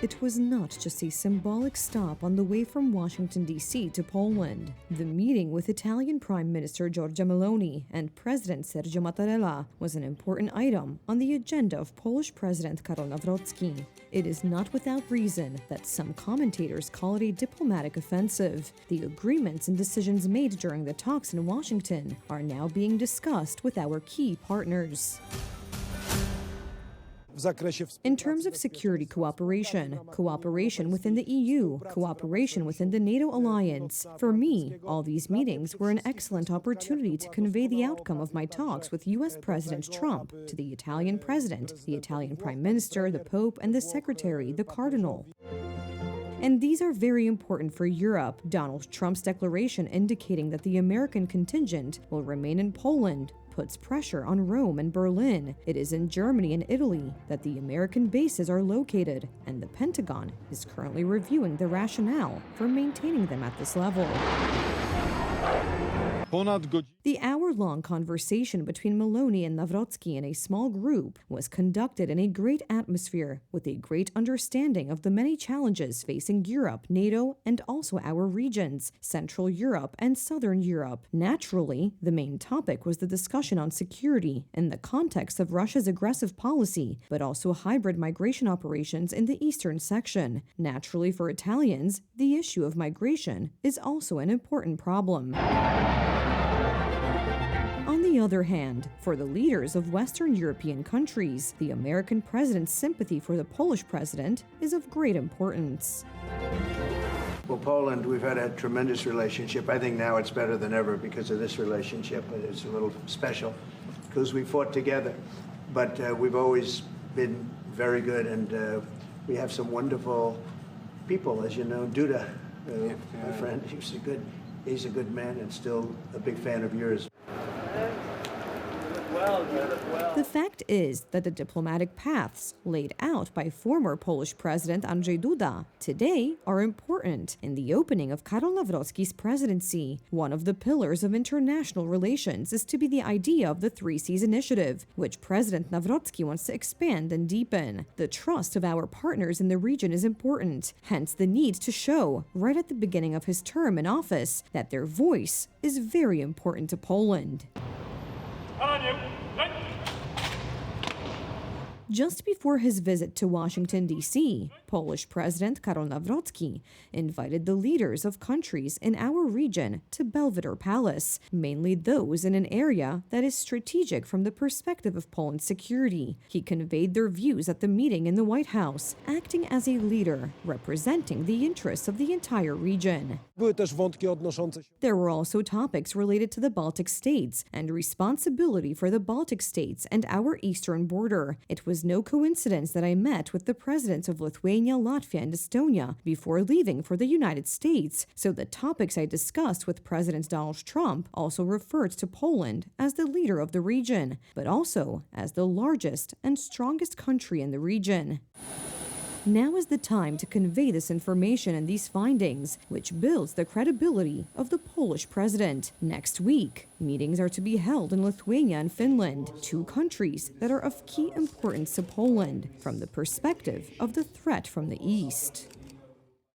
It was not just a symbolic stop on the way from Washington, D.C. to Poland. The meeting with Italian Prime Minister Giorgia Meloni and President Sergio Mattarella was an important item on the agenda of Polish President Karol Nawrocki. It is not without reason that some commentators call it a diplomatic offensive. The agreements and decisions made during the talks in Washington are now being discussed with our key partners. In terms of security cooperation, cooperation within the EU, cooperation within the NATO alliance, for me, all these meetings were an excellent opportunity to convey the outcome of my talks with U.S. President Trump to the Italian President, the Italian Prime Minister, the Pope, and the Secretary, the Cardinal. And these are very important for Europe. Donald Trump's declaration indicating that the American contingent will remain in Poland puts pressure on Rome and Berlin. It is in Germany and Italy that the American bases are located, and the Pentagon is currently reviewing the rationale for maintaining them at this level. The hour-long conversation between Meloni and Nawrocki in a small group was conducted in a great atmosphere with a great understanding of the many challenges facing Europe, NATO, and also our regions, Central Europe and Southern Europe. Naturally, the main topic was the discussion on security in the context of Russia's aggressive policy, but also hybrid migration operations in the eastern section. Naturally, for Italians, the issue of migration is also an important problem. On the other hand, for the leaders of Western European countries, the American president's sympathy for the Polish president is of great importance. Well, Poland, we've had a tremendous relationship. I think now it's better than ever because of this relationship. It's a little special because we fought together. But we've always been very good, and we have some wonderful people, as you know. Duda, my friend, he's a good man and still a big fan of yours. The fact is that the diplomatic paths laid out by former Polish President Andrzej Duda today are important in the opening of Karol Nawrocki's presidency. One of the pillars of international relations is to be the idea of the Three Seas Initiative, which President Nawrocki wants to expand and deepen. The trust of our partners in the region is important, hence the need to show, right at the beginning of his term in office, that their voice is very important to Poland. Just before his visit to Washington, D.C., Polish President Karol Nawrocki invited the leaders of countries in our region to Belvedere Palace, mainly those in an area that is strategic from the perspective of Poland's security. He conveyed their views at the meeting in the White House, acting as a leader, representing the interests of the entire region. There were also topics related to the Baltic states and responsibility for the Baltic states and our eastern border. It was no coincidence that I met with the presidents of Lithuania, Latvia, and Estonia before leaving for the United States, so the topics I discussed with President Donald Trump also referred to Poland as the leader of the region, but also as the largest and strongest country in the region. Now is the time to convey this information and these findings, which builds the credibility of the Polish president. Next week, meetings are to be held in Lithuania and Finland, two countries that are of key importance to Poland from the perspective of the threat from the east.